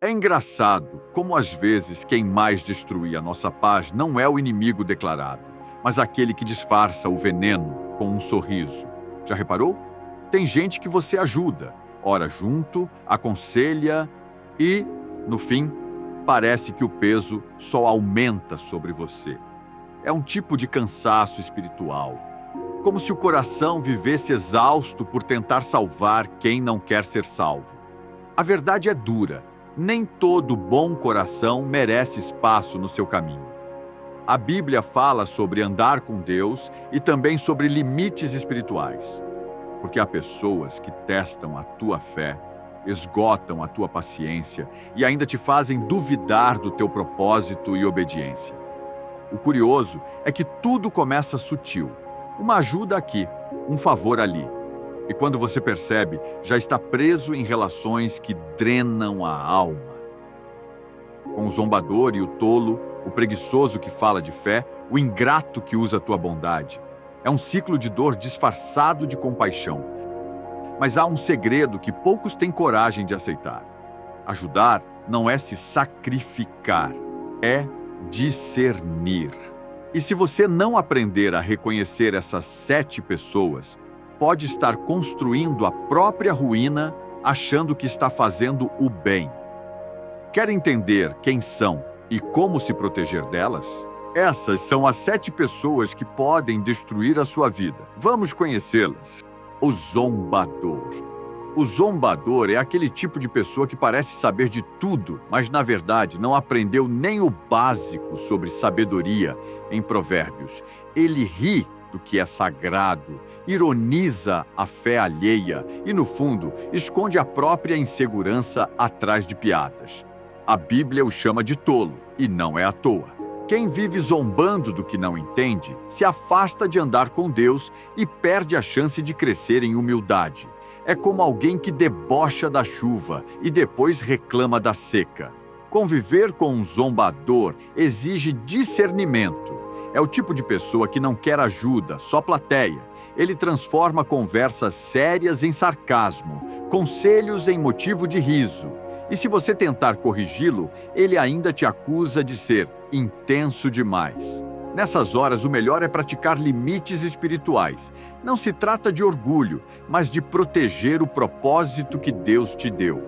É engraçado como às vezes quem mais destrui a nossa paz não é o inimigo declarado, mas aquele que disfarça o veneno com um sorriso. Já reparou? Tem gente que você ajuda, ora junto, aconselha e, no fim, parece que o peso só aumenta sobre você. É um tipo de cansaço espiritual, como se o coração vivesse exausto por tentar salvar quem não quer ser salvo. A verdade é dura. Nem todo bom coração merece espaço no seu caminho. A Bíblia fala sobre andar com Deus e também sobre limites espirituais. Porque há pessoas que testam a tua fé, esgotam a tua paciência e ainda te fazem duvidar do teu propósito e obediência. O curioso é que tudo começa sutil. Uma ajuda aqui, um favor ali. E quando você percebe, já está preso em relações que drenam a alma. Com o zombador e o tolo, o preguiçoso que fala de fé, o ingrato que usa a tua bondade. É um ciclo de dor disfarçado de compaixão. Mas há um segredo que poucos têm coragem de aceitar. Ajudar não é se sacrificar, é discernir. E se você não aprender a reconhecer essas 7 pessoas, pode estar construindo a própria ruína, achando que está fazendo o bem. Quer entender quem são e como se proteger delas? Essas são as 7 pessoas que podem destruir a sua vida. Vamos conhecê-las. O zombador. O zombador é aquele tipo de pessoa que parece saber de tudo, mas na verdade não aprendeu nem o básico sobre sabedoria em Provérbios. Ele ri do que é sagrado, ironiza a fé alheia e, no fundo, esconde a própria insegurança atrás de piadas. A Bíblia o chama de tolo, e não é à toa. Quem vive zombando do que não entende, se afasta de andar com Deus e perde a chance de crescer em humildade. É como alguém que debocha da chuva e depois reclama da seca. Conviver com um zombador exige discernimento. É o tipo de pessoa que não quer ajuda, só plateia. Ele transforma conversas sérias em sarcasmo, conselhos em motivo de riso. E se você tentar corrigi-lo, ele ainda te acusa de ser intenso demais. Nessas horas, o melhor é praticar limites espirituais. Não se trata de orgulho, mas de proteger o propósito que Deus te deu.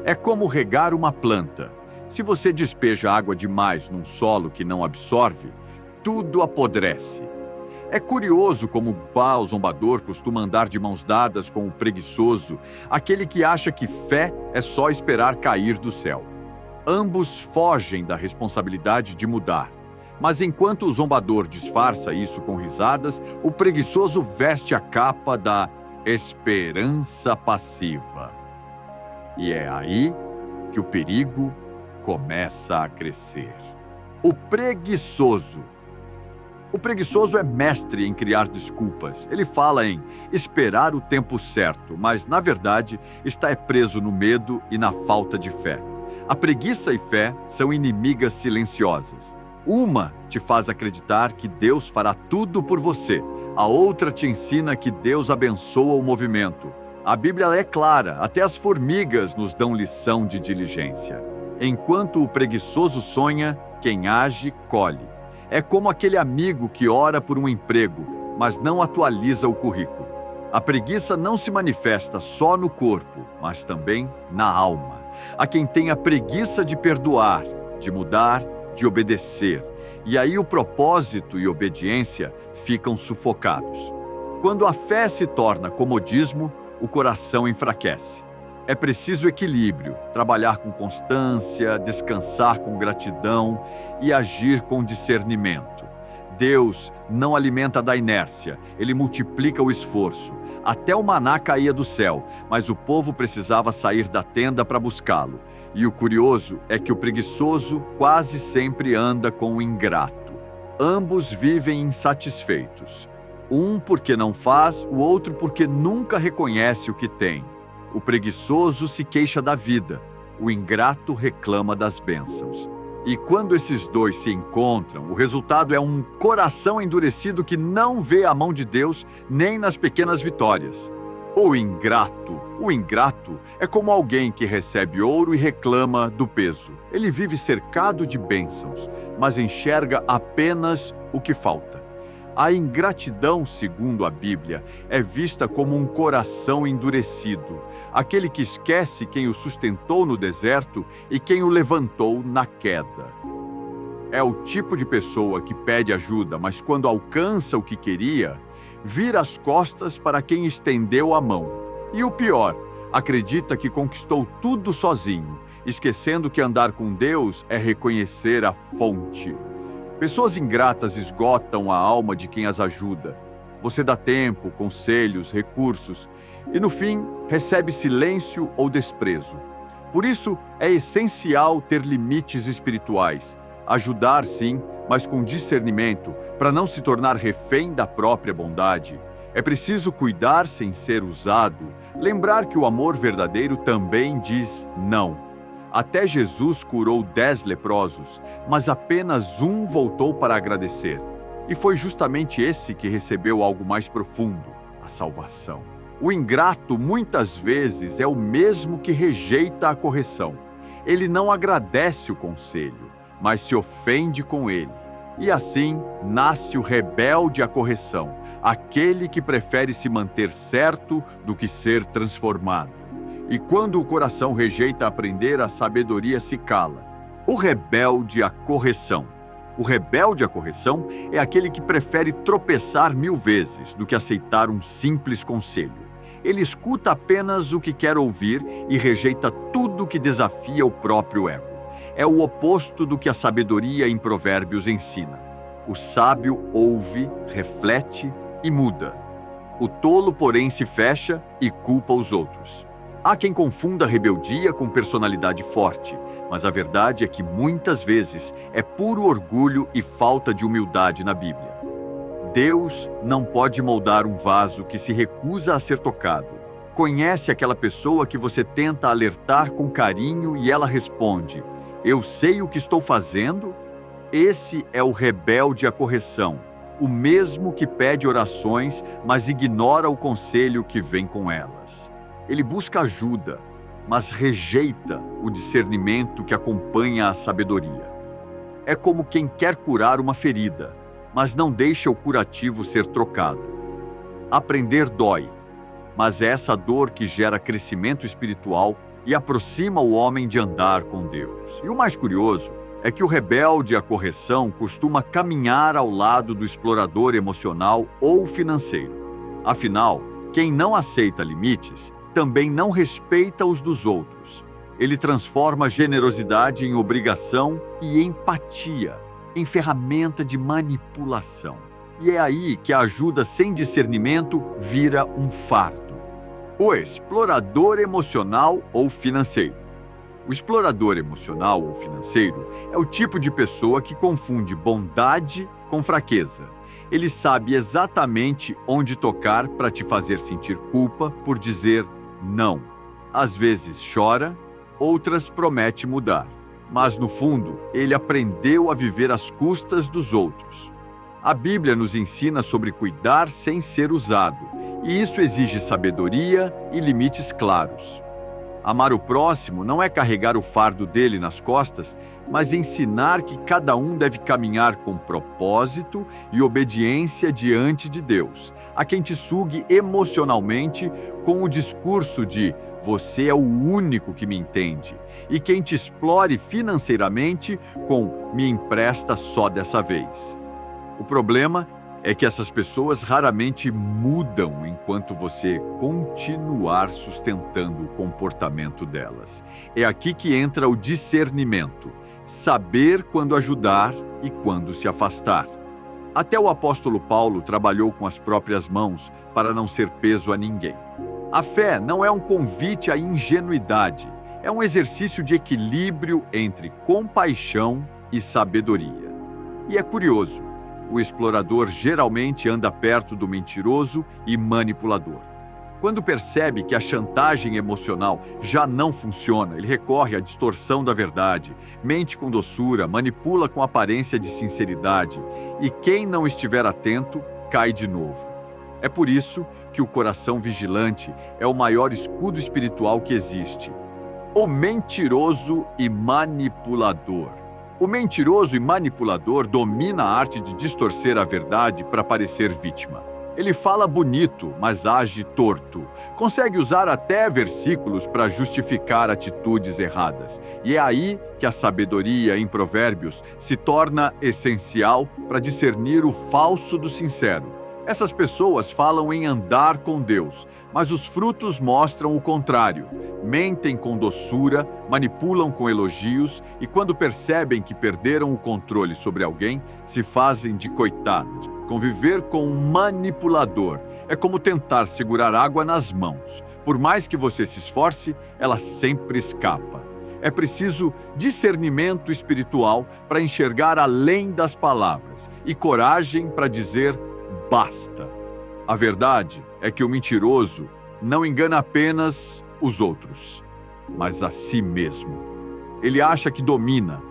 É como regar uma planta. Se você despeja água demais num solo que não absorve, tudo apodrece. É curioso como o zombador costuma andar de mãos dadas com o preguiçoso, aquele que acha que fé é só esperar cair do céu. Ambos fogem da responsabilidade de mudar. Mas enquanto o zombador disfarça isso com risadas, o preguiçoso veste a capa da esperança passiva. E é aí que o perigo começa a crescer. O preguiçoso. O preguiçoso é mestre em criar desculpas. Ele fala em esperar o tempo certo, mas, na verdade, está preso no medo e na falta de fé. A preguiça e fé são inimigas silenciosas. Uma te faz acreditar que Deus fará tudo por você. A outra te ensina que Deus abençoa o movimento. A Bíblia é clara, até as formigas nos dão lição de diligência. Enquanto o preguiçoso sonha, quem age, colhe. É como aquele amigo que ora por um emprego, mas não atualiza o currículo. A preguiça não se manifesta só no corpo, mas também na alma. Há quem tenha preguiça de perdoar, de mudar, de obedecer. E aí o propósito e obediência ficam sufocados. Quando a fé se torna comodismo, o coração enfraquece. É preciso equilíbrio, trabalhar com constância, descansar com gratidão e agir com discernimento. Deus não alimenta da inércia, ele multiplica o esforço. Até o maná caía do céu, mas o povo precisava sair da tenda para buscá-lo. E o curioso é que o preguiçoso quase sempre anda com o ingrato. Ambos vivem insatisfeitos. Um porque não faz, o outro porque nunca reconhece o que tem. O preguiçoso se queixa da vida, o ingrato reclama das bênçãos. E quando esses dois se encontram, o resultado é um coração endurecido que não vê a mão de Deus nem nas pequenas vitórias. O ingrato. O ingrato é como alguém que recebe ouro e reclama do peso. Ele vive cercado de bênçãos, mas enxerga apenas o que falta. A ingratidão, segundo a Bíblia, é vista como um coração endurecido, aquele que esquece quem o sustentou no deserto e quem o levantou na queda. É o tipo de pessoa que pede ajuda, mas quando alcança o que queria, vira as costas para quem estendeu a mão. E o pior, acredita que conquistou tudo sozinho, esquecendo que andar com Deus é reconhecer a fonte. Pessoas ingratas esgotam a alma de quem as ajuda. Você dá tempo, conselhos, recursos e, no fim, recebe silêncio ou desprezo. Por isso, é essencial ter limites espirituais. Ajudar, sim, mas com discernimento, para não se tornar refém da própria bondade. É preciso cuidar sem ser usado, lembrar que o amor verdadeiro também diz não. Até Jesus curou 10 leprosos, mas apenas um voltou para agradecer. E foi justamente esse que recebeu algo mais profundo, a salvação. O ingrato, muitas vezes, é o mesmo que rejeita a correção. Ele não agradece o conselho, mas se ofende com ele. E assim nasce o rebelde à correção, aquele que prefere se manter certo do que ser transformado. E quando o coração rejeita aprender, a sabedoria se cala. O rebelde à correção. O rebelde à correção é aquele que prefere tropeçar 1000 vezes do que aceitar um simples conselho. Ele escuta apenas o que quer ouvir e rejeita tudo que desafia o próprio ego. É o oposto do que a sabedoria em Provérbios ensina. O sábio ouve, reflete e muda. O tolo, porém, se fecha e culpa os outros. Há quem confunda rebeldia com personalidade forte, mas a verdade é que muitas vezes é puro orgulho e falta de humildade na Bíblia. Deus não pode moldar um vaso que se recusa a ser tocado. Conhece aquela pessoa que você tenta alertar com carinho e ela responde: "Eu sei o que estou fazendo"? Esse é o rebelde à correção, o mesmo que pede orações, mas ignora o conselho que vem com elas. Ele busca ajuda, mas rejeita o discernimento que acompanha a sabedoria. É como quem quer curar uma ferida, mas não deixa o curativo ser trocado. Aprender dói, mas é essa dor que gera crescimento espiritual e aproxima o homem de andar com Deus. E o mais curioso é que o rebelde à correção costuma caminhar ao lado do explorador emocional ou financeiro. Afinal, quem não aceita limites também não respeita os dos outros. Ele transforma generosidade em obrigação e empatia em ferramenta de manipulação. E é aí que a ajuda sem discernimento vira um fardo. O explorador emocional ou financeiro. O explorador emocional ou financeiro é o tipo de pessoa que confunde bondade com fraqueza. Ele sabe exatamente onde tocar para te fazer sentir culpa por dizer não. Às vezes chora, outras promete mudar. Mas no fundo, ele aprendeu a viver às custas dos outros. A Bíblia nos ensina sobre cuidar sem ser usado, e isso exige sabedoria e limites claros. Amar o próximo não é carregar o fardo dele nas costas, mas ensinar que cada um deve caminhar com propósito e obediência diante de Deus, a quem te sugue emocionalmente com o discurso de "você é o único que me entende", e quem te explore financeiramente com "me empresta só dessa vez". O problema é que essas pessoas raramente mudam enquanto você continuar sustentando o comportamento delas. É aqui que entra o discernimento, saber quando ajudar e quando se afastar. Até o apóstolo Paulo trabalhou com as próprias mãos para não ser peso a ninguém. A fé não é um convite à ingenuidade, é um exercício de equilíbrio entre compaixão e sabedoria. E é curioso, o explorador geralmente anda perto do mentiroso e manipulador. Quando percebe que a chantagem emocional já não funciona, ele recorre à distorção da verdade, mente com doçura, manipula com aparência de sinceridade, e quem não estiver atento, cai de novo. É por isso que o coração vigilante é o maior escudo espiritual que existe. O mentiroso e manipulador. O mentiroso e manipulador domina a arte de distorcer a verdade para parecer vítima. Ele fala bonito, mas age torto. Consegue usar até versículos para justificar atitudes erradas. E é aí que a sabedoria em Provérbios se torna essencial para discernir o falso do sincero. Essas pessoas falam em andar com Deus, mas os frutos mostram o contrário. Mentem com doçura, manipulam com elogios e, quando percebem que perderam o controle sobre alguém, se fazem de coitados. Conviver com um manipulador é como tentar segurar água nas mãos. Por mais que você se esforce, ela sempre escapa. É preciso discernimento espiritual para enxergar além das palavras e coragem para dizer basta. A verdade é que o mentiroso não engana apenas os outros, mas a si mesmo. Ele acha que domina,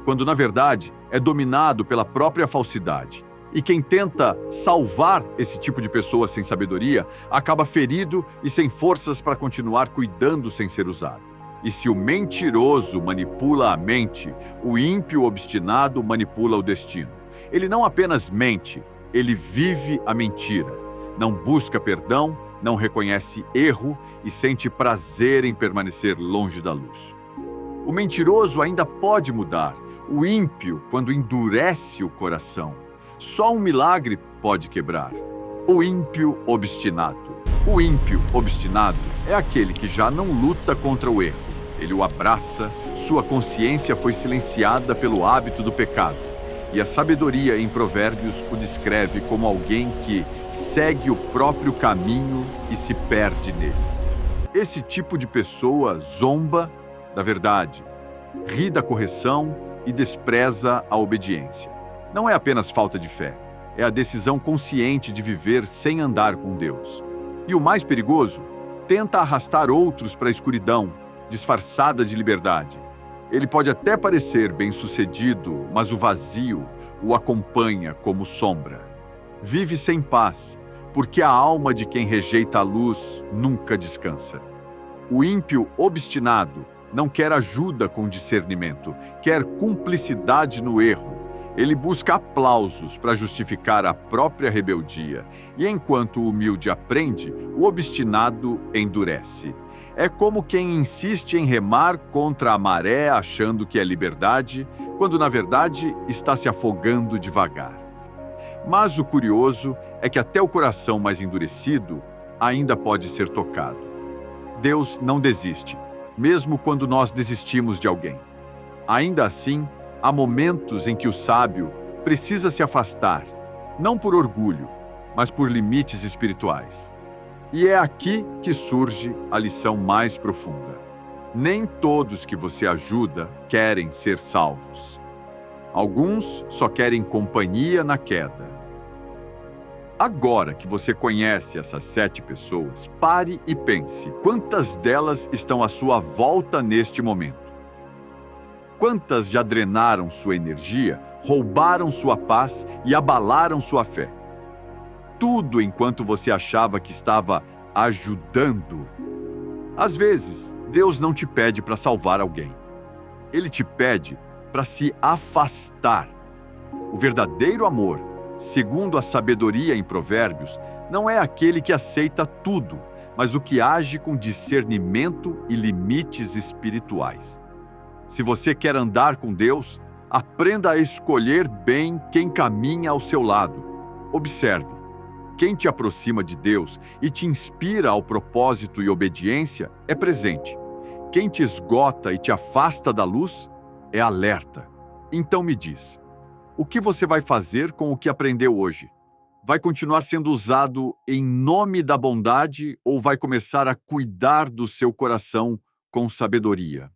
quando na verdade é dominado pela própria falsidade. E quem tenta salvar esse tipo de pessoa sem sabedoria acaba ferido e sem forças para continuar cuidando sem ser usado. E se o mentiroso manipula a mente, o ímpio obstinado manipula o destino. Ele não apenas mente, ele vive a mentira. Não busca perdão, não reconhece erro e sente prazer em permanecer longe da luz. O mentiroso ainda pode mudar. O ímpio, quando endurece o coração, só um milagre pode quebrar. O ímpio obstinado. O ímpio obstinado é aquele que já não luta contra o erro. Ele o abraça, sua consciência foi silenciada pelo hábito do pecado. E a sabedoria em Provérbios o descreve como alguém que segue o próprio caminho e se perde nele. Esse tipo de pessoa zomba da verdade, ri da correção e despreza a obediência. Não é apenas falta de fé, é a decisão consciente de viver sem andar com Deus. E o mais perigoso, tenta arrastar outros para a escuridão, disfarçada de liberdade. Ele pode até parecer bem-sucedido, mas o vazio o acompanha como sombra. Vive sem paz, porque a alma de quem rejeita a luz nunca descansa. O ímpio obstinado não quer ajuda com discernimento, quer cumplicidade no erro. Ele busca aplausos para justificar a própria rebeldia, e enquanto o humilde aprende, o obstinado endurece. É como quem insiste em remar contra a maré achando que é liberdade, quando na verdade está se afogando devagar. Mas o curioso é que até o coração mais endurecido ainda pode ser tocado. Deus não desiste, mesmo quando nós desistimos de alguém. Ainda assim, há momentos em que o sábio precisa se afastar, não por orgulho, mas por limites espirituais. E é aqui que surge a lição mais profunda. Nem todos que você ajuda querem ser salvos. Alguns só querem companhia na queda. Agora que você conhece essas 7 pessoas, pare e pense: quantas delas estão à sua volta neste momento? Quantas já drenaram sua energia, roubaram sua paz e abalaram sua fé? Tudo enquanto você achava que estava ajudando. Às vezes, Deus não te pede para salvar alguém. Ele te pede para se afastar. O verdadeiro amor, segundo a sabedoria em Provérbios, não é aquele que aceita tudo, mas o que age com discernimento e limites espirituais. Se você quer andar com Deus, aprenda a escolher bem quem caminha ao seu lado. Observe. Quem te aproxima de Deus e te inspira ao propósito e obediência é presente. Quem te esgota e te afasta da luz é alerta. Então me diz, o que você vai fazer com o que aprendeu hoje? Vai continuar sendo usado em nome da bondade ou vai começar a cuidar do seu coração com sabedoria?